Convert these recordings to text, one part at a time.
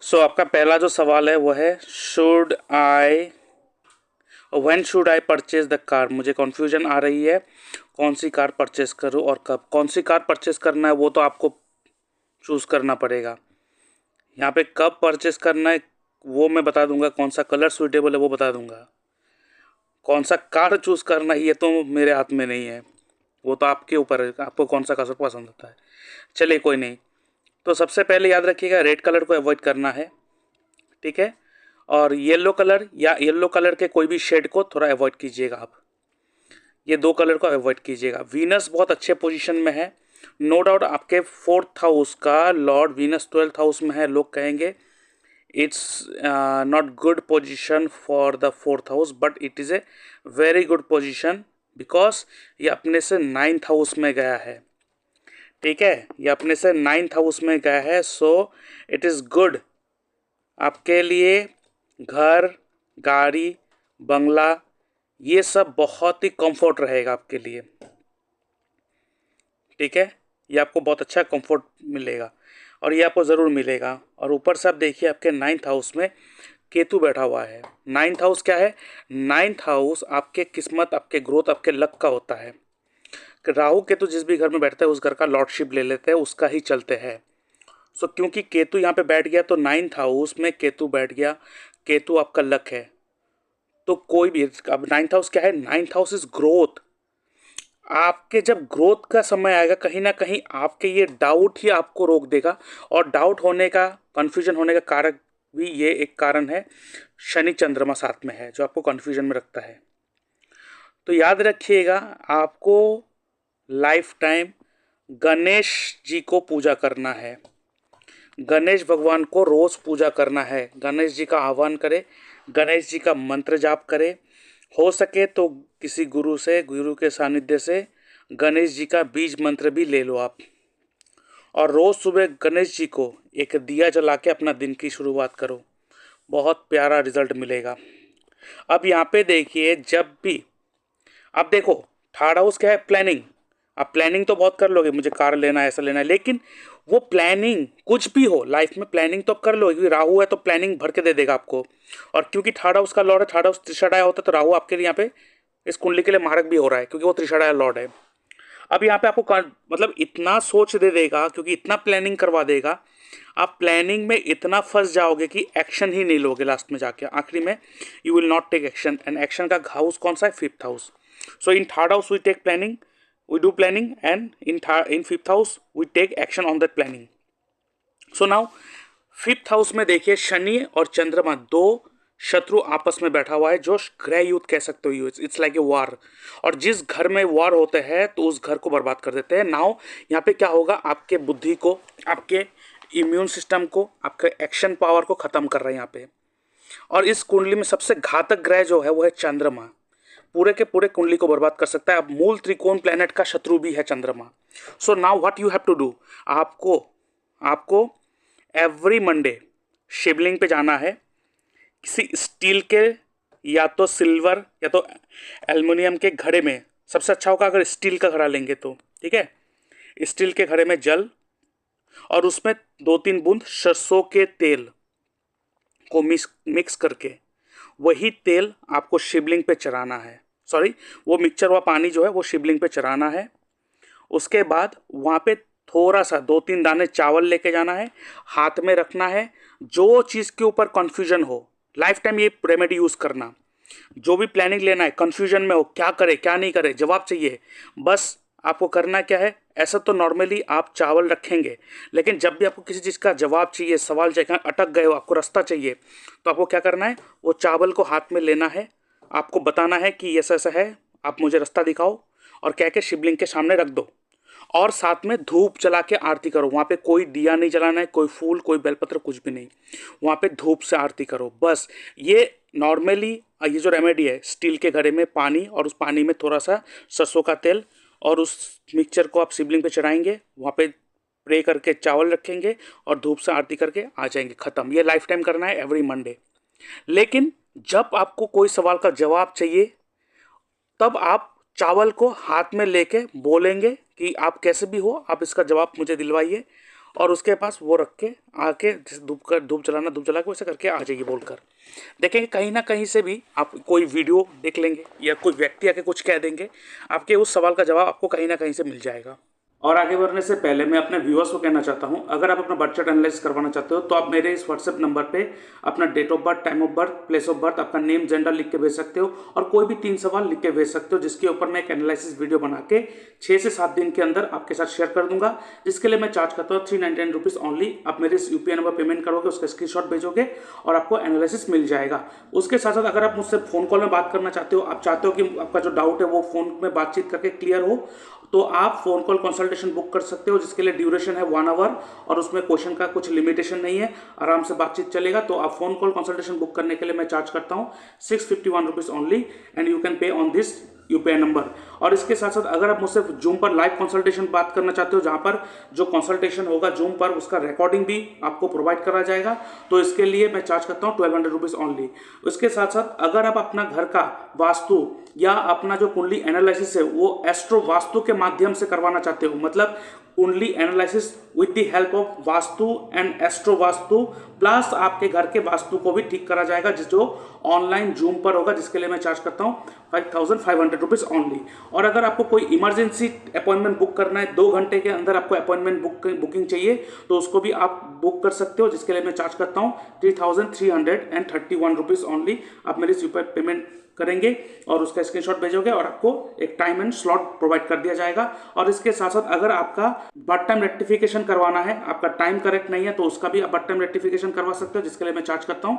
आपका पहला जो सवाल है वो है when should I purchase the car. मुझे कन्फ्यूजन आ रही है कौन सी कार परचेज करूं और कब। कौन सी कार परचेज करना है वो तो आपको चूज़ करना पड़ेगा। यहाँ पे कब परचेज करना है वो मैं बता दूंगा, कौन सा कलर सूटेबल है वो बता दूंगा। कौन सा कार चूज़ करना है ये तो मेरे हाथ में नहीं है, वो तो आपके ऊपर है, आपको कौन सा कार पसंद होता है। चलिए कोई नहीं। तो सबसे पहले याद रखिएगा रेड कलर को अवॉइड करना है, ठीक है। और येलो कलर या येलो कलर के कोई भी शेड को थोड़ा अवॉइड कीजिएगा आप। ये दो कलर को अवॉइड कीजिएगा। वीनस बहुत अच्छे पोजीशन में है, नो डाउट। आपके 4th हाउस का लॉर्ड वीनस 12th हाउस में है। लोग कहेंगे it's not good position for the 4th house, but it is a very good position because ये अपने से 9th हाउस में गया है, ठीक है। ये अपने से 9th हाउस में गया है, सो इट इज़ गुड आपके लिए। घर, गाड़ी, बंगला, ये सब बहुत ही कंफर्ट रहेगा आपके लिए, ठीक है। ये आपको बहुत अच्छा कंफर्ट मिलेगा और ये आपको ज़रूर मिलेगा। और ऊपर से आप देखिए आपके 9th हाउस में केतु बैठा हुआ है। 9th हाउस क्या है? 9th हाउस आपके किस्मत, आपके ग्रोथ, आपके लक का होता है। राहु केतु जिस भी घर में बैठता है उस घर का लॉर्डशिप ले लेते हैं, उसका ही चलते हैं। क्योंकि केतु यहाँ पे बैठ गया तो 9th हाउस में केतु बैठ गया। केतु आपका लक है। तो कोई भी, अब 9th हाउस क्या है? 9th house is growth. आपके जब ग्रोथ का समय आएगा कहीं ना कहीं आपके ये डाउट ही आपको रोक देगा। और डाउट होने का, कंफ्यूजन होने का कारक भी ये एक कारण है, शनि चंद्रमा साथ में है जो आपको कंफ्यूजन में रखता है। तो याद रखिएगा आपको लाइफ टाइम गणेश जी को पूजा करना है। गणेश भगवान को रोज पूजा करना है। गणेश जी का आह्वान करें, गणेश जी का मंत्र जाप करें। हो सके तो किसी गुरु से, गुरु के सानिध्य से गणेश जी का बीज मंत्र भी ले लो आप। और रोज सुबह गणेश जी को एक दिया जला के अपना दिन की शुरुआत करो, बहुत प्यारा रिजल्ट मिलेगा। अब यहाँ पे देखिए, जब भी आप देखो, थर्ड हाउस क्या है? प्लानिंग। आप प्लानिंग तो बहुत कर लोगे, मुझे कार लेना है, ऐसा लेना है, लेकिन वो प्लानिंग कुछ भी हो लाइफ में, प्लानिंग तो आप कर लोगे क्योंकि राहु है तो प्लानिंग भर के दे देगा आपको। और क्योंकि थर्ड हाउस का लॉर्ड है, थर्ड हाउस त्रिषाढ़ाया होता है, तो राहु आपके लिए यहाँ पे इस कुंडली के लिए मारक भी हो रहा है क्योंकि वो त्रिषाढ़ाया लॉर्ड है। अब यहाँ पे आपको मतलब इतना सोच दे देगा, क्योंकि इतना प्लानिंग करवा देगा, आप प्लानिंग में इतना फंस जाओगे कि एक्शन ही नहीं लोगे लास्ट में जाके, आखिरी में you will not take action. And action का हाउस कौन सा है? 5th house. So in third house we take planning, we do planning, and in 5th house we take action on that planning. So now 5th house में देखिए शनि और चंद्रमा दो शत्रु आपस में बैठा हुआ है, जो गृह युद्ध कह सकते हो। It's like a war. और जिस घर में वॉर होते हैं तो उस घर को बर्बाद कर देते हैं। नाउ यहाँ पे क्या होगा? आपके बुद्धि को, आपके इम्यून सिस्टम को, आपके एक्शन पावर को खत्म कर रहे हैं यहाँ पे। और इस कुंडली में सबसे घातक ग्रह जो है वो है चंद्रमा। पूरे के पूरे कुंडली को बर्बाद कर सकता है। अब मूल त्रिकोण प्लेनेट का शत्रु भी है चंद्रमा। So now what you have to do, आपको एवरी मंडे शिवलिंग पे जाना है, किसी स्टील के या तो सिल्वर या तो एल्युमिनियम के घड़े में। सबसे अच्छा होगा अगर स्टील का घड़ा लेंगे तो, ठीक है। स्टील के घड़े में जल और उसमें 2-3 बूंद सरसों के तेल को मिक्स करके वही तेल आपको शिवलिंग पे चढ़ाना है। सॉरी, वो मिक्सचर हुआ पानी जो है वो शिवलिंग पे चढ़ाना है। उसके बाद वहाँ पे थोड़ा सा 2-3 दाने चावल लेके जाना है, हाथ में रखना है। जो चीज़ के ऊपर कन्फ्यूजन हो, लाइफ टाइम ये रेमेडी यूज़ करना। जो भी प्लानिंग लेना है, कन्फ्यूजन में हो, क्या करे क्या नहीं करे, जवाब चाहिए, बस आपको करना क्या है? ऐसा तो नॉर्मली आप चावल रखेंगे, लेकिन जब भी आपको किसी चीज़ का जवाब चाहिए, सवाल चाहिए, अटक गए हो, आपको रास्ता चाहिए, तो आपको क्या करना है? वो चावल को हाथ में लेना है, आपको बताना है कि ऐसा ऐसा है, आप मुझे रास्ता दिखाओ, और कह के शिवलिंग के सामने रख दो। और साथ में धूप जला के आरती करो। वहाँ पे कोई दिया नहीं जलाना है, कोई फूल, कोई बेलपत्र, कुछ भी नहीं। वहाँ पे धूप से आरती करो बस। ये नॉर्मली ये जो रेमेडी है, स्टील के घड़े में पानी और उस पानी में थोड़ा सा सरसों का तेल और उस मिक्सचर को आप शिवलिंग पे चढ़ाएंगे, वहाँ पे प्रे करके चावल रखेंगे और धूप से आरती करके आ जाएंगे, ख़त्म। ये लाइफ टाइम करना है एवरी मंडे। लेकिन जब आपको कोई सवाल का जवाब चाहिए तब आप चावल को हाथ में लेके बोलेंगे कि आप कैसे भी हो, आप इसका जवाब मुझे दिलवाइए। और उसके पास वो रख के आके धूप जला के वैसे करके आ जाइए बोलकर देखेंगे। कहीं ना कहीं से भी आप कोई वीडियो देख लेंगे या कोई व्यक्ति आके कुछ कह देंगे, आपके उस सवाल का जवाब आपको कहीं ना कहीं से मिल जाएगा। और आगे बढ़ने से पहले मैं अपने व्यूअर्स को कहना चाहता हूं, अगर आप अपना बर्थ चार्ट एनालाइज करवाना चाहते हो तो आप मेरे इस व्हाट्सएप नंबर पे अपना date of birth, time of birth, place of birth, आपका नेम, जेंडर लिख के भेज सकते हो और कोई भी 3 सवाल लिख के भेज सकते हो, जिसके ऊपर मैं एक एनालिसिस वीडियो बना के 6 से 7 दिन के अंदर आपके साथ शेयर कर दूंगा, जिसके लिए मैं चार्ज करता हूँ 399 रुपीज़ ऑनली। आप मेरे इस यूपीआई नंबर पेमेंट करोगे, उसका स्क्रीनशॉट भेजोगे और आपको एनालिसिस मिल जाएगा। उसके साथ साथ अगर आप मुझसे फोन कॉल में बात करना चाहते हो, आप चाहते हो कि आपका जो डाउट है वो फोन में बातचीत करके क्लियर हो, तो आप फोन कॉल कंसल्टेशन बुक कर सकते हो, जिसके लिए ड्यूरेशन है 1 आवर और उसमें क्वेश्चन का कुछ लिमिटेशन नहीं है, आराम से बातचीत चलेगा। तो आप फोन कॉल कंसल्टेशन बुक करने के लिए मैं चार्ज करता हूँ 651 rupees only and you can pay on this UPI number. और इसके साथ साथ अगर आप मुझसे जूम पर लाइव कंसल्टेशन बात करना चाहते हो, जहां पर जो कंसल्टेशन होगा जूम पर उसका रिकॉर्डिंग भी आपको प्रोवाइड करा जाएगा, तो इसके लिए मैं चार्ज करता हूँ 1200 रुपीज़ ऑनली। उसके साथ साथ अगर आप अपना घर का वास्तु या अपना जो कुंडली एनालिसिस है वो एस्ट्रो वास्तु के माध्यम से करवाना चाहते हो, मतलब कुंडली analysis with the help of vastu and astro vastu plus आपके घर के वास्तु को भी ठीक करा जाएगा, जो ऑनलाइन जूम पर होगा, जिसके लिए मैं चार्ज करता हूँ 5500 रुपीज़ ऑनली। और अगर आपको कोई इमरजेंसी अपॉइंटमेंट बुक करना है, 2 घंटे के अंदर आपको अपॉइंटमेंट बुकिंग चाहिए, तो उसको भी आप बुक कर सकते हो, जिसके लिए मैं चार्ज करता हूँ 3331 रुपीज़ ऑनली। आप मेरे यूपीआई पेमेंट करेंगे और उसका स्क्रीनशॉट भेजोगे और आपको एक टाइम एंड स्लॉट प्रोवाइड कर दिया जाएगा। और इसके साथ साथ अगर आपका बर्थ टाइम रेक्टिफिकेशन करवाना है, आपका टाइम करेक्ट नहीं है, तो उसका भी आप बर्थ टाइम रेक्टिफिकेशन करवा सकते हो, जिसके लिए मैं चार्ज करता हूँ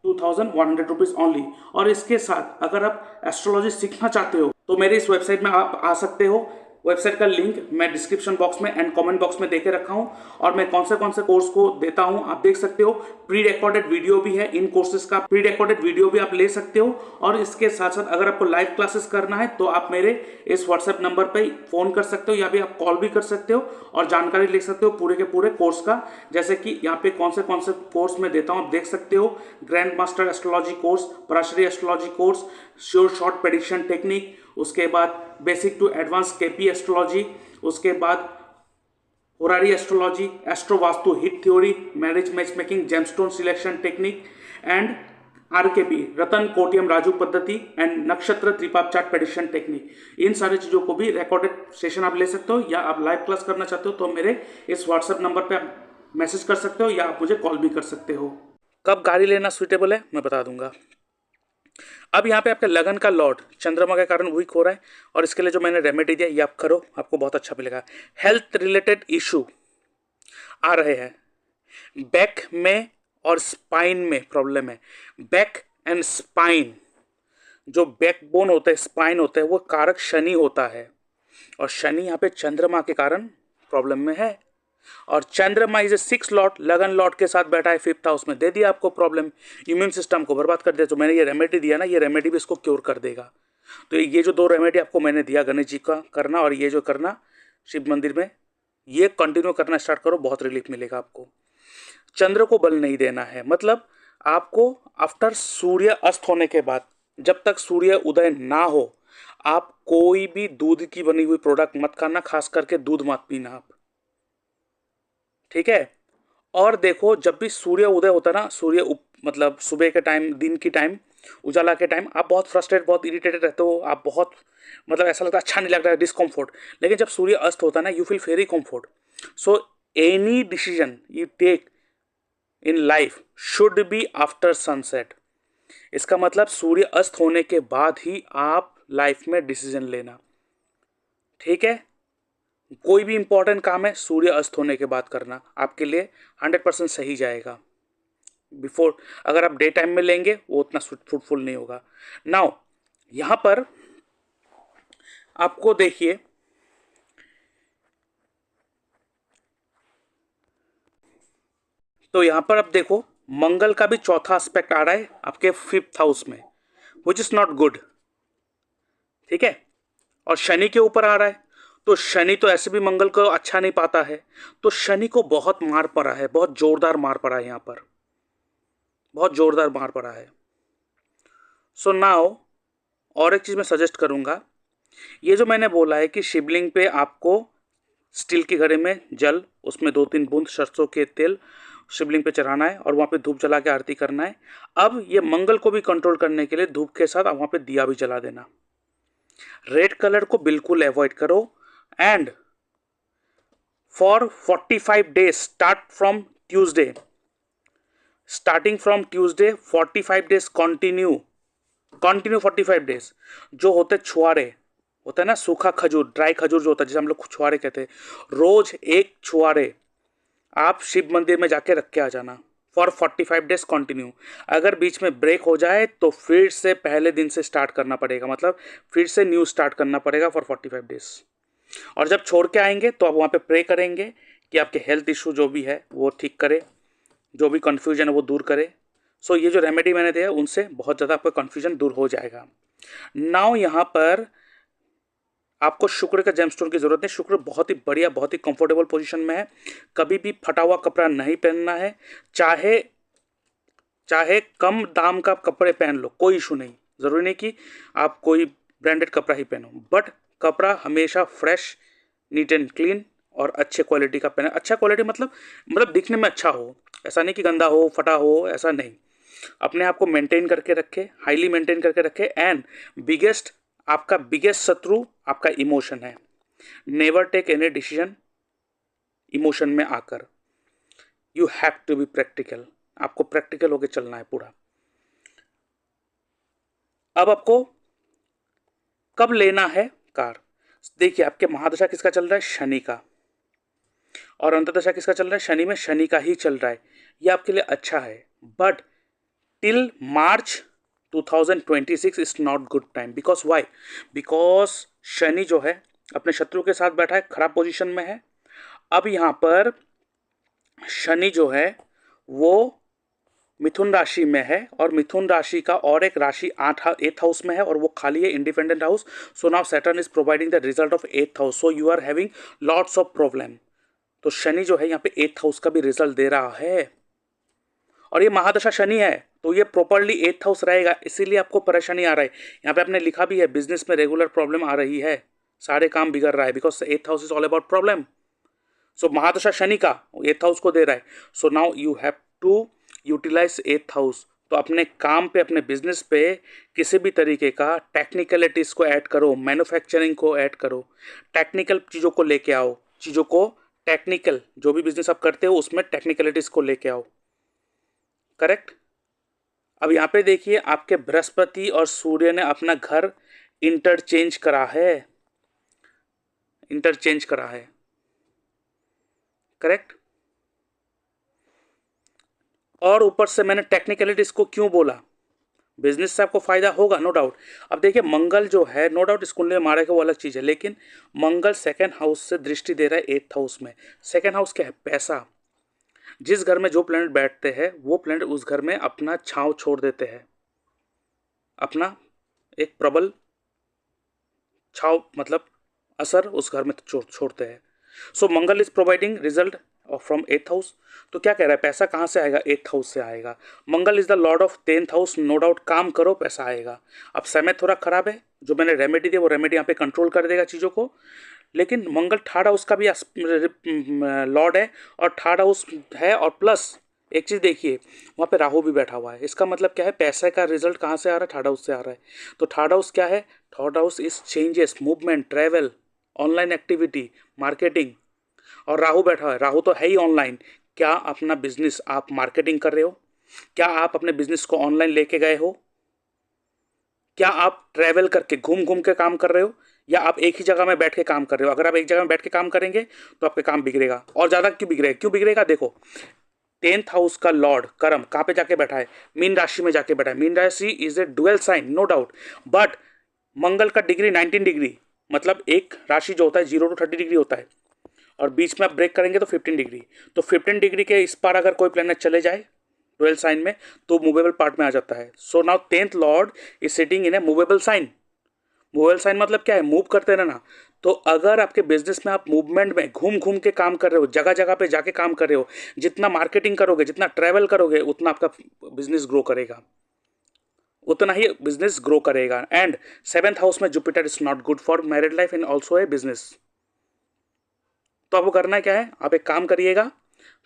2100 रुपीज़ ऑनली। और इसके साथ अगर आप एस्ट्रोलॉजी सीखना चाहते हो तो मेरे इस वेबसाइट में आप आ सकते हो। वेबसाइट का लिंक मैं डिस्क्रिप्शन बॉक्स में एंड कमेंट बॉक्स में देके रखा हूं और मैं कौन से कोर्स को देता हूं आप देख सकते हो। प्री रिकॉर्डेड वीडियो भी है, इन कोर्सेज का प्री रिकॉर्डेड वीडियो भी आप ले सकते हो। और इसके साथ साथ अगर आपको लाइव क्लासेस करना है तो आप मेरे इस व्हाट्सएप नंबर पर फोन कर सकते हो या भी आप कॉल भी कर सकते हो और जानकारी ले सकते हो पूरे के पूरे कोर्स का, जैसे कि यहाँ पे कौन से कोर्स में देता हूँ आप देख सकते हो। Grand master astrology course, Parashari astrology course, sure short prediction technique, उसके बाद basic to advance KP astrology, उसके बाद horary astrology, astro Vastu, hit theory, marriage match making, gemstone selection technique and RKP, Ratan Kotiyam Raju पद्धति एंड नक्षत्र त्रिपाप चार्ट प्रेडिक्शन टेक्निक। इन सारी चीज़ों को भी रिकॉर्डेड सेशन आप ले सकते हो या आप लाइव क्लास करना चाहते हो तो मेरे इस व्हाट्सएप नंबर पे आप मैसेज कर सकते हो या आप मुझे कॉल भी कर सकते हो। कब गाड़ी लेना सुइटेबल है मैं बता दूंगा। अब यहाँ पे आपके लगन का लॉर्ड चंद्रमा के कारण वीक हो रहा है और इसके लिए जो मैंने रेमेडी दिया ये आप करो, आपको बहुत अच्छा मिलेगा। हेल्थ रिलेटेड इशू आ रहे हैं, बैक में और स्पाइन में प्रॉब्लम है। बैक एंड स्पाइन, जो बैकबोन होता है, स्पाइन होता है, वो कारक शनि होता है और शनि यहाँ पे चंद्रमा के कारण प्रॉब्लम में है। और चंद्रमा इज ए 6 लॉट, लगन लॉट के साथ बैठा है 5th हाउस में, दे दिया आपको प्रॉब्लम, इम्यून सिस्टम को बर्बाद कर दिया। तो मैंने ये रेमेडी दिया ना, ये रेमेडी भी इसको क्योर कर देगा। तो ये जो 2 रेमेडी आपको मैंने दिया, गणेश जी का करना और ये जो करना शिव मंदिर में, ये कंटिन्यू करना स्टार्ट करो, बहुत रिलीफ मिलेगा आपको। चंद्र को बल नहीं देना है, मतलब आपको आफ्टर सूर्य अस्त होने के बाद, जब तक सूर्य उदय ना हो, आप कोई भी दूध की बनी हुई प्रोडक्ट मत खाना, खास करके दूध मत पीना आप, ठीक है। और देखो जब भी सूर्य उदय होता है ना, मतलब सुबह के टाइम, दिन की टाइम, उजाला के टाइम, आप बहुत फ्रस्ट्रेट, बहुत इरिटेटेड रहते हो, आप बहुत मतलब ऐसा लगता है अच्छा नहीं लग रहा है, डिस्कम्फोर्ट। लेकिन जब सूर्य अस्त होता है ना, you feel very comfort. So any decision you take in life should be after sunset. इसका मतलब सूर्य अस्त होने के बाद ही आप लाइफ में डिसीजन लेना, ठीक है। कोई भी इंपॉर्टेंट काम है सूर्य अस्त होने के बाद करना, आपके लिए 100% सही जाएगा। बिफोर अगर आप डे टाइम में लेंगे वो उतना फ्रूटफुल नहीं होगा। नाउ यहां पर आपको देखिए, तो यहां पर आप देखो मंगल का भी चौथा एस्पेक्ट आ रहा है आपके 5th हाउस में, विच इज नॉट गुड, ठीक है। और शनि के ऊपर आ रहा है, तो शनि तो ऐसे भी मंगल को अच्छा नहीं पाता है, तो शनि को बहुत मार पड़ा है, बहुत जोरदार मार पड़ा है, यहां पर बहुत जोरदार मार पड़ा है। सो नाउ और एक चीज मैं सजेस्ट करूंगा, ये जो मैंने बोला है कि शिवलिंग पे आपको स्टील की घड़े में जल, उसमें 2-3 बूंद सरसों के तेल शिवलिंग पे चढ़ाना है और वहाँ पे धूप जला के आरती करना है। अब ये मंगल को भी कंट्रोल करने के लिए धूप के साथ आप वहाँ पे दिया भी जला देना। रेड कलर को बिल्कुल अवॉइड करो। And for 45 days start from Tuesday, starting from Tuesday 45 days continue 45 days जो होते छुआरे होता है ना, सूखा खजूर, ड्राई खजूर जो होता है जिसे हम लोग छुआरे कहते हैं, रोज एक छुआरे आप शिव मंदिर में जाके रख के आ जाना फॉर 45 डेज कंटिन्यू। अगर बीच में ब्रेक हो जाए तो फिर से पहले दिन से स्टार्ट करना पड़ेगा, मतलब फिर से न्यू स्टार्ट करना पड़ेगा फॉर 45 डेज। और जब छोड़ के आएंगे तो आप वहाँ पे प्रे करेंगे कि आपके हेल्थ इशू जो भी है वो ठीक करे, जो भी कन्फ्यूजन है वो दूर करे। सो ये जो रेमेडी मैंने दिया उनसे बहुत ज़्यादा आपका कन्फ्यूजन दूर हो जाएगा। नाउ यहाँ पर आपको शुक्र का जेमस्टोन की जरूरत नहीं, शुक्र बहुत ही बढ़िया, बहुत ही कंफर्टेबल पोजीशन में है। कभी भी फटा हुआ कपड़ा नहीं पहनना है, चाहे चाहे कम दाम का कपड़े पहन लो, कोई इशू नहीं। ज़रूरी नहीं कि आप कोई ब्रांडेड कपड़ा ही पहनो, बट कपड़ा हमेशा फ्रेश, नीट एंड क्लीन और अच्छे क्वालिटी का पहने। अच्छा क्वालिटी मतलब दिखने में अच्छा हो, ऐसा नहीं कि गंदा हो, फटा हो, ऐसा नहीं। अपने आप को मेंटेन करके रखे, हाईली मेंटेन करके रखे। एंड आपका बिगेस्ट शत्रु आपका इमोशन है। Never take any decision emotion में आकर। You have to be practical, आपको प्रैक्टिकल होकर चलना है पूरा। अब आपको कब लेना है कार? देखिए आपके महादशा किसका चल रहा है? शनि का। और अंतर्दशा किसका चल रहा है? शनि में शनि का ही चल रहा है। ये आपके लिए अच्छा है, but till March 2026 is not good time. Because why? Because Shani जो है अपने शत्रु के साथ बैठा है, खराब पोजीशन में है। अब यहाँ पर शनि जो है वो मिथुन राशि में है, और मिथुन राशि का और एक राशि 8th हाउस में है, और वो खाली है, independent house. So now Saturn is providing the result of 8th house, so you are having lots of problem. तो शनि जो है यहाँ पे 8th हाउस का भी रिजल्ट दे रहा है, और ये महादशा शनि है तो ये प्रॉपरली 8th हाउस रहेगा, इसीलिए आपको परेशानी आ रहा है। यहाँ पे आपने लिखा भी है बिजनेस में रेगुलर प्रॉब्लम आ रही है, सारे काम बिगड़ रहा है, because 8th house is all about problem. So महादशा शनि का 8th हाउस को दे रहा है। So now you have to utilize 8th house. तो अपने काम पे, अपने बिजनेस पे किसी भी तरीके का टेक्निकलिटीज़ को ऐड करो, मैन्युफैक्चरिंग को ऐड करो, टेक्निकल चीज़ों को लेके आओ, चीज़ों को टेक्निकल, जो भी बिजनेस आप करते हो उसमें टेक्निकलिटीज़ को लेके आओ। करेक्ट। अब यहाँ पे देखिए आपके बृहस्पति और सूर्य ने अपना घर इंटरचेंज करा है, करेक्ट। और ऊपर से मैंने टेक्निकलिटीज को क्यों बोला? बिजनेस से आपको फायदा होगा, नो डाउट। अब देखिए मंगल जो है, नो डाउट इस कुंडली में मारे का वो अलग चीज़ है, लेकिन मंगल 2nd हाउस से दृष्टि दे रहा है 8th हाउस में। 2nd हाउस क्या है? पैसा। जिस घर में जो प्लैनेट बैठते हैं वो प्लैनेट उस घर में अपना छांव छोड़ देते हैं, अपना एक प्रबल छाव, मतलब असर उस घर में छोड़ते हैं। So Mangal is providing result from 8th house. तो क्या कह रहा है? पैसा कहाँ से आएगा? 8th हाउस से आएगा। Mangal is the lord of 10th house, no doubt काम करो पैसा आएगा। अब समय थोड़ा खराब है, जो मैंने रेमेडी दी वो रेमेडी यहाँ पे कंट्रोल कर देगा चीज़ों को, लेकिन मंगल 3rd हाउस का भी लॉर्ड है और 3rd हाउस है, और प्लस एक चीज़ देखिए वहाँ पे राहु भी बैठा हुआ है। इसका मतलब क्या है? पैसे का रिजल्ट कहाँ से आ रहा है? 3rd हाउस से आ रहा है। तो 3rd हाउस क्या है? 3rd house is changes, movement, travel, online activity, marketing. और राहु बैठा है, राहु तो है ही ऑनलाइन। क्या अपना बिजनेस आप मार्केटिंग कर रहे हो? क्या आप अपने बिजनेस को ऑनलाइन लेके गए हो? क्या आप ट्रैवल करके घूम घूम के काम कर रहे हो, या आप एक ही जगह में बैठ के काम कर रहे हो? अगर आप एक जगह में बैठ के काम करेंगे तो आपका काम बिगड़ेगा, और ज़्यादा क्यों बिगड़ेगा? देखो 10th हाउस का लॉर्ड कर्म कहाँ पे जाके बैठा है? मीन राशि में जाके बैठा है। मीन राशि is a dual sign, no doubt, but Mangal का डिग्री 19 डिग्री, मतलब एक राशि जो होता है 0 to 30 डिग्री होता है, और बीच में आप ब्रेक करेंगे तो 15 डिग्री। तो 15 डिग्री के इस पार अगर कोई प्लैनेट चले जाए 12 साइन में तो मूवेबल पार्ट में आ जाता है। So now 10th lord is sitting in a movable sign. Movable sign मतलब क्या है? मूव करते रहना। तो अगर आपके बिजनेस में आप मूवमेंट में घूम घूम के काम कर रहे हो, जगह जगह पे जाके काम कर रहे हो, जितना मार्केटिंग करोगे, जितना ट्रैवल करोगे, उतना आपका बिजनेस ग्रो करेगा, उतना ही बिजनेस ग्रो करेगा। एंड 7th हाउस में Jupiter is not good for married life and also a business. तो आपको करना क्या है, आप एक काम करिएगा,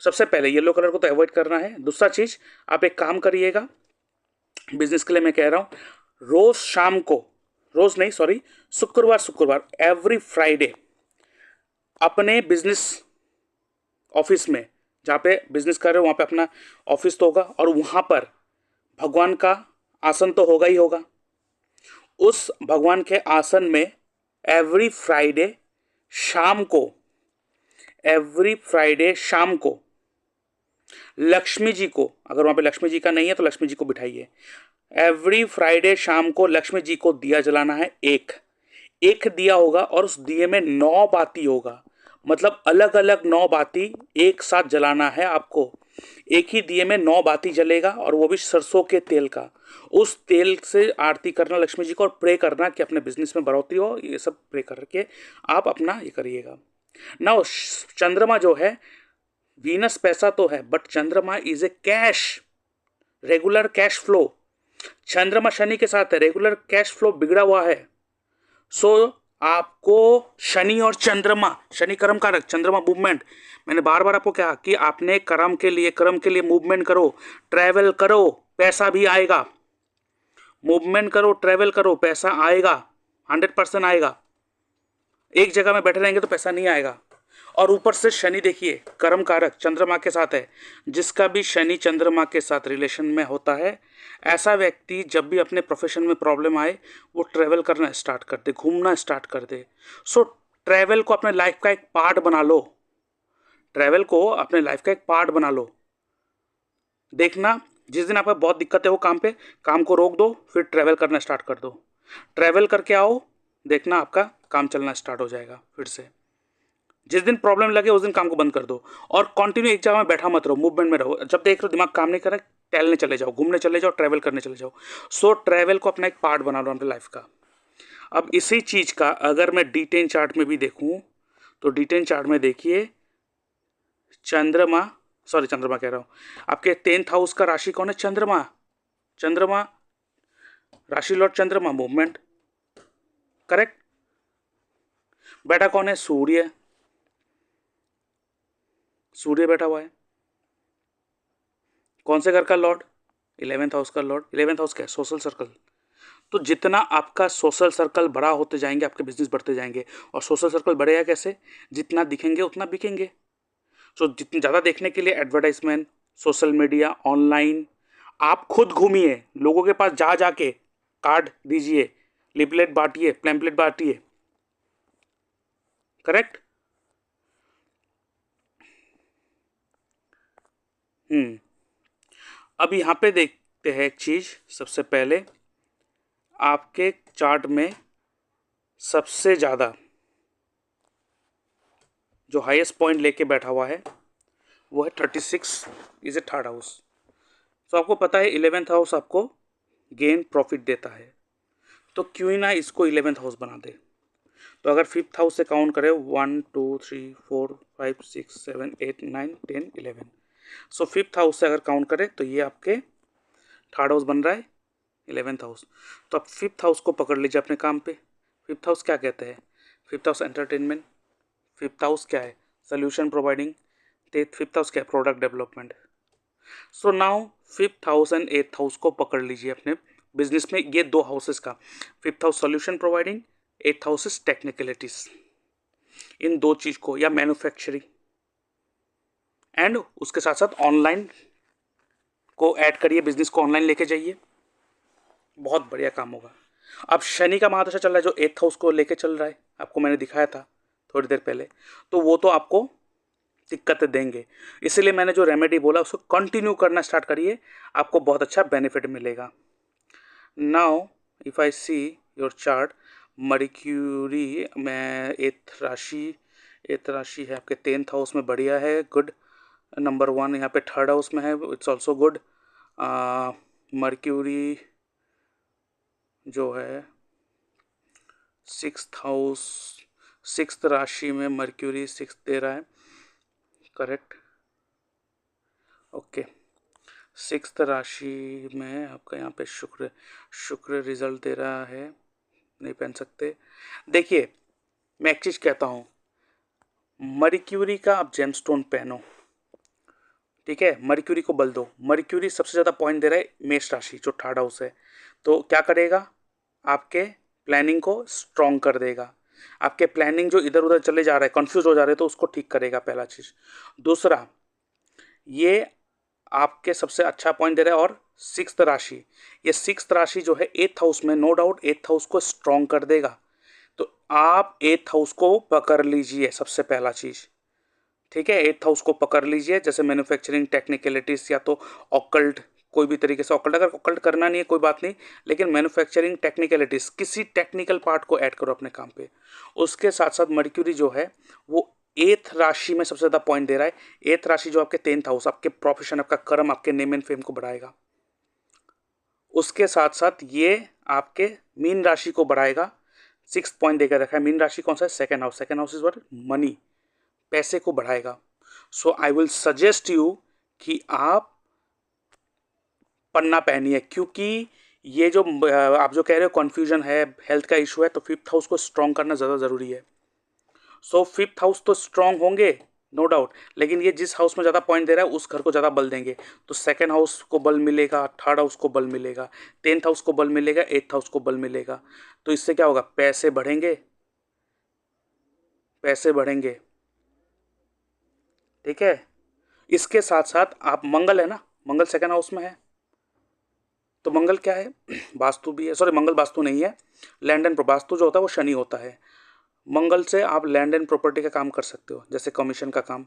सबसे पहले येलो कलर को तो अवॉइड करना है। दूसरा चीज, आप एक काम करिएगा, बिजनेस के लिए मैं कह रहा हूं, रोज शाम को, रोज नहीं सॉरी, शुक्रवार शुक्रवार एवरी फ्राइडे अपने बिजनेस ऑफिस में, जहाँ पे बिजनेस कर रहे हो वहाँ पे अपना ऑफिस तो होगा, और वहाँ पर भगवान का आसन तो होगा ही होगा। उस भगवान के आसन में एवरी फ्राइडे शाम को, एवरी फ्राइडे शाम को लक्ष्मी जी को, अगर वहाँ पे लक्ष्मी जी का नहीं है तो लक्ष्मी जी को बिठाइए, एवरी फ्राइडे शाम को लक्ष्मी जी को दिया जलाना है। एक एक दिया होगा और उस दिए में 9 बाती होगा, मतलब अलग अलग 9 बाती एक साथ जलाना है आपको। एक ही दिए में 9 बाती जलेगा और वो भी सरसों के तेल का। उस तेल से आरती करना लक्ष्मी जी को और प्रे करना कि अपने बिजनेस में बढ़ोतरी हो, ये सब प्रे करके आप अपना ये करिएगा ना। चंद्रमा जो है, वीनस पैसा तो है बट चंद्रमा is a cash, regular cash flow. चंद्रमा शनि के साथ है, रेगुलर कैश फ्लो बिगड़ा हुआ है। सो आपको शनि और चंद्रमा, शनि कर्म कारक, चंद्रमा मूवमेंट, मैंने बार बार आपको कहा कि आपने कर्म के लिए मूवमेंट करो, ट्रैवल करो, पैसा भी आएगा। मूवमेंट करो, ट्रैवल करो, पैसा आएगा, 100% आएगा। एक जगह में बैठे रहेंगे तो पैसा नहीं आएगा। और ऊपर से शनि देखिए कर्म कारक चंद्रमा के साथ है, जिसका भी शनि चंद्रमा के साथ रिलेशन में होता है, ऐसा व्यक्ति जब भी अपने प्रोफेशन में प्रॉब्लम आए वो ट्रैवल करना स्टार्ट कर दे, घूमना स्टार्ट कर दे। सो ट्रैवल को अपने लाइफ का एक पार्ट बना लो, ट्रैवल को अपने लाइफ का एक पार्ट बना लो। देखना जिस दिन आपका बहुत दिक्कत है वो काम पे, काम को रोक दो, फिर ट्रैवल करना स्टार्ट कर दो, ट्रैवल करके आओ, देखना आपका काम चलना स्टार्ट हो जाएगा फिर से। जिस दिन प्रॉब्लम लगे उस दिन काम को बंद कर दो और कंटिन्यू एक जगह में बैठा मत रहो, मूवमेंट में रहो। जब देख रहे हो दिमाग काम नहीं कर रहा है, टहलने चले जाओ, घूमने चले जाओ, ट्रैवल करने चले जाओ। सो ट्रैवल को अपना एक पार्ट बना लो अपनी लाइफ का। अब इसी चीज का अगर मैं D10 चार्ट में भी देखूं तो D10 चार्ट में देखिए चंद्रमा, सॉरी चंद्रमा कह रहा हूं, आपके 10th हाउस का राशि कौन है, चंद्रमा। चंद्रमा राशि लॉर्ड चंद्रमा, मूवमेंट, करेक्ट। बैठा कौन है, सूर्य, सूर्य बैठा हुआ है। कौन से घर का लॉर्ड, 11th हाउस का लॉर्ड। 11th हाउस क्या है, सोशल सर्कल। तो जितना आपका सोशल सर्कल बड़ा होते जाएंगे आपके बिजनेस बढ़ते जाएंगे। और सोशल सर्कल बढ़ेगा कैसे, जितना दिखेंगे उतना बिकेंगे। सो जितनी ज़्यादा देखने के लिए एडवर्टाइजमेंट, सोशल मीडिया, ऑनलाइन, आप खुद घूमिए, लोगों के पास जा जाके कार्ड दीजिए, लिपलेट बांटिए, पैम्पलेट बांटिए, करेक्ट। अब यहाँ पे देखते हैं एक चीज, सबसे पहले आपके चार्ट में सबसे ज़्यादा जो हाईएस्ट पॉइंट लेके बैठा हुआ है वो है 36, इज ए 3rd हाउस। तो आपको पता है 11th हाउस आपको गेन प्रॉफिट देता है, तो क्यों ना इसको 11th हाउस बना दे। तो अगर 5th हाउस से काउंट करें 1 2 3 4 5 6 7 8 9 10 11, सो 5th हाउस से अगर काउंट करें तो ये आपके 3rd हाउस बन रहा है, 11th हाउस। तो आप 5th हाउस को पकड़ लीजिए अपने काम पे। 5th हाउस क्या कहते हैं, 5th house entertainment, 5th house क्या है, सोल्यूशन प्रोवाइडिंग, 5th हाउस क्या है, product development. So now 5th house and 8th house को पकड़ लीजिए अपने बिजनेस में, ये 2 हाउसेस का। 5th house solution providing, 8th house is technicalities. इन 2 चीज को, या मैन्युफैक्चरिंग, एंड उसके साथ साथ ऑनलाइन को ऐड करिए, बिजनेस को ऑनलाइन लेके जाइए, बहुत बढ़िया काम होगा। अब शनि का महादशा चल रहा है जो 8th हाउस को लेके चल रहा है, आपको मैंने दिखाया था थोड़ी देर पहले, तो वो तो आपको दिक्कतें देंगे। इसीलिए मैंने जो रेमेडी बोला उसको कंटिन्यू करना स्टार्ट करिए, आपको बहुत अच्छा बेनिफिट मिलेगा। Now if I see your chart, mercury में 8th राशि है आपके 10th हाउस में, बढ़िया है, गुड। नंबर 1 यहाँ पे 3rd हाउस में है, इट्स ऑल्सो गुड। मर्क्यूरी जो है 6th हाउस, 6th राशि में मर्क्यूरी 6th दे रहा है, करेक्ट, ओके। 6th राशि में आपका यहाँ पे शुक्र रिजल्ट दे रहा है, नहीं पहन सकते। देखिए मैं एक चीज़ कहता हूँ, मर्क्यूरी का आप जेमस्टोन पहनो, ठीक है, मर्क्यूरी को बल दो। मर्क्यूरी सबसे ज़्यादा पॉइंट दे रहा है मेष राशि, जो थर्ड हाउस है, तो क्या करेगा, आपके प्लानिंग को स्ट्रॉन्ग कर देगा। आपके प्लानिंग जो इधर उधर चले जा रहे हैं, कंफ्यूज हो जा रहे हैं, तो उसको ठीक करेगा, पहला चीज़। दूसरा, ये आपके सबसे अच्छा पॉइंट दे रहा है। और सिक्स्थ राशि, ये सिक्स्थ राशि जो है एट्थ हाउस में, नो डाउट एट्थ हाउस को स्ट्रॉन्ग कर देगा। तो आप एट्थ हाउस को पकड़ लीजिए, सबसे पहला चीज़, ठीक है। एट्थ हाउस को पकड़ लीजिए, जैसे मैन्युफैक्चरिंग टेक्निकलिटीज या तो ऑकल्ट, कोई भी तरीके से ऑकल्ट, अगर ऑकल्ट करना नहीं है कोई बात नहीं, लेकिन मैन्युफैक्चरिंग टेक्निकलिटीज, किसी टेक्निकल पार्ट को ऐड करो अपने काम पे। उसके साथ साथ मर्क्यूरी जो है वो एथ राशि में सबसे ज़्यादा पॉइंट दे रहा है। एथ राशि जो आपके टेंथ हाउस, आपके प्रोफेशन, आपका कर्म, आपके नेम एंड फेम को बढ़ाएगा। उसके साथ साथ ये आपके मीन राशि को बढ़ाएगा। सिक्स पॉइंट देकर रखा है। मीन राशि कौन सा है, second house. Second house is what, money, पैसे को बढ़ाएगा। सो आई विल सजेस्ट यू कि आप पन्ना पहनिए, क्योंकि ये जो आप जो कह रहे हो कन्फ्यूजन है, हेल्थ का इशू है, तो फिफ्थ हाउस को स्ट्रॉन्ग करना ज़्यादा ज़रूरी है। सो फिफ्थ हाउस तो स्ट्रॉन्ग होंगे नो डाउट, लेकिन ये जिस हाउस में ज़्यादा पॉइंट दे रहा है उस घर को ज़्यादा बल देंगे। तो सेकंड हाउस को बल मिलेगा, थर्ड हाउस को बल मिलेगा, टेंथ हाउस को बल मिलेगा, एट्थ हाउस को बल मिलेगा। तो इससे क्या होगा, पैसे बढ़ेंगे, पैसे बढ़ेंगे, ठीक है। इसके साथ साथ आप, मंगल है ना, मंगल सेकंड हाउस में है, तो मंगल क्या है, वास्तु भी है, सॉरी मंगल वास्तु नहीं है, लैंड एंड वास्तु जो होता है वो शनि होता है। मंगल से आप लैंड एंड प्रॉपर्टी का काम कर सकते हो, जैसे कमीशन का काम,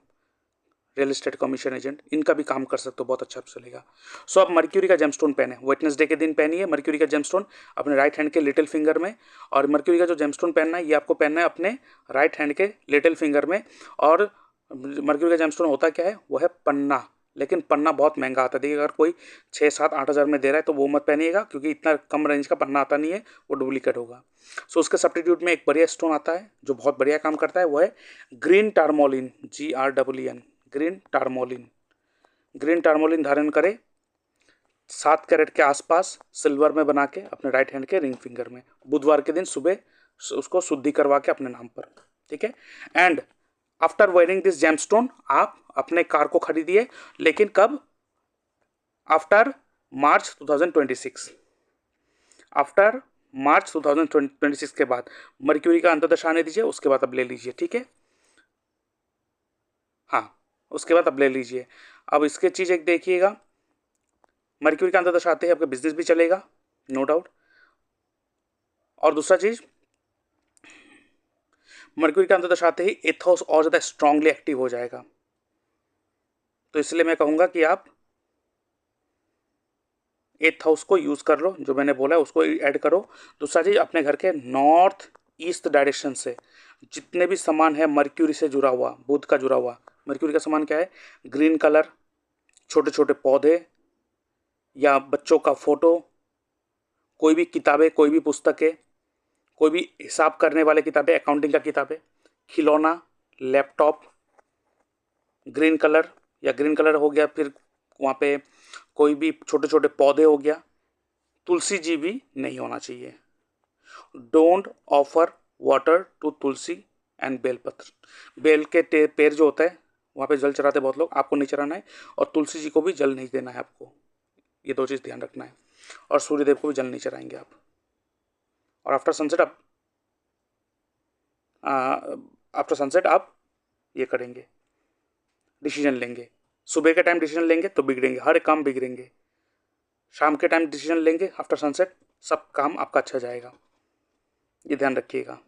रियल एस्टेट कमीशन एजेंट, इनका भी काम कर सकते हो, बहुत अच्छा चलेगा। सो आप मर्क्यूरी का जेमस्टोन पहने, वेडनेसडे के दिन पहनिए मर्क्यूरी का जेमस्टोन अपने राइट हैंड के लिटिल फिंगर में। और मर्क्यूरी का जो जेमस्टोन पहनना है ये आपको पहनना है अपने राइट हैंड के लिटिल फिंगर में। और मर्क्यूरी का जेमस्टोन होता क्या है, वो है पन्ना, लेकिन पन्ना बहुत महंगा आता है। देखिए अगर कोई 6-7-8 हज़ार में दे रहा है तो वो मत पहनिएगा, क्योंकि इतना कम रेंज का पन्ना आता नहीं है, वो डुप्लीकेट होगा। सो उसके सब्स्टिट्यूट में एक बढ़िया स्टोन आता है जो बहुत बढ़िया काम करता है, वो है ग्रीन टारमोलिन, GREEN, ग्रीन टारमोलिन। ग्रीन टारमोलिन धारण करें 7 कैरेट के आसपास, सिल्वर में बना के अपने राइट हैंड के रिंग फिंगर में, बुधवार के दिन सुबह उसको शुद्धि करवा के अपने नाम पर, ठीक है। And after wearing this gemstone आप अपने कार को खरीदिए, लेकिन कब, आफ्टर मार्च 2026, आफ्टर मार्च 2026 के बाद, मर्क्यूरी का अंतर्दशा आने दीजिए, उसके बाद अब ले लीजिए, ठीक है। हाँ, उसके बाद अब ले लीजिए। अब इसके चीज़ एक देखिएगा, मर्क्यूरी का अंतर्दशा आते ही आपका बिजनेस भी चलेगा नो डाउट। और दूसरा चीज़, मर्क्यूरी का अंतर्दशा आते ही एथ हाउस और ज़्यादा स्ट्रांगली एक्टिव हो जाएगा। तो इसलिए मैं कहूँगा कि आप एथ हाउस को यूज़ कर लो, जो मैंने बोला है उसको ऐड करो। दूसरा चीज़, अपने घर के नॉर्थ ईस्ट डायरेक्शन से जितने भी सामान है मर्क्यूरी से जुड़ा हुआ, बुध का जुड़ा हुआ, मर्क्यूरी का सामान क्या है, ग्रीन कलर, छोटे छोटे पौधे या बच्चों का फोटो, कोई भी किताबें, कोई भी पुस्तकें, कोई भी हिसाब करने वाले किताबें, अकाउंटिंग का किताबें, खिलौना, लैपटॉप, ग्रीन कलर, या ग्रीन कलर हो गया, फिर वहाँ पे कोई भी छोटे छोटे पौधे हो गया, तुलसी जी भी नहीं होना चाहिए। Don't offer water to tulsi and belpatra, बेल के पेड़ जो होता है वहाँ पे जल चढ़ाते बहुत लोग, आपको नहीं चढ़ाना है। और तुलसी जी को भी जल नहीं देना है आपको, ये 2 चीज़ ध्यान रखना है। और सूर्यदेव को भी जल नहीं चढ़ाएंगे आप। और आफ्टर सनसेट आप ये करेंगे, डिसीजन लेंगे। सुबह के टाइम डिसीजन लेंगे तो बिगड़ेंगे, हर काम बिगड़ेंगे। शाम के टाइम डिसीजन लेंगे आफ्टर सनसेट, सब काम आपका अच्छा जाएगा, ये ध्यान रखिएगा।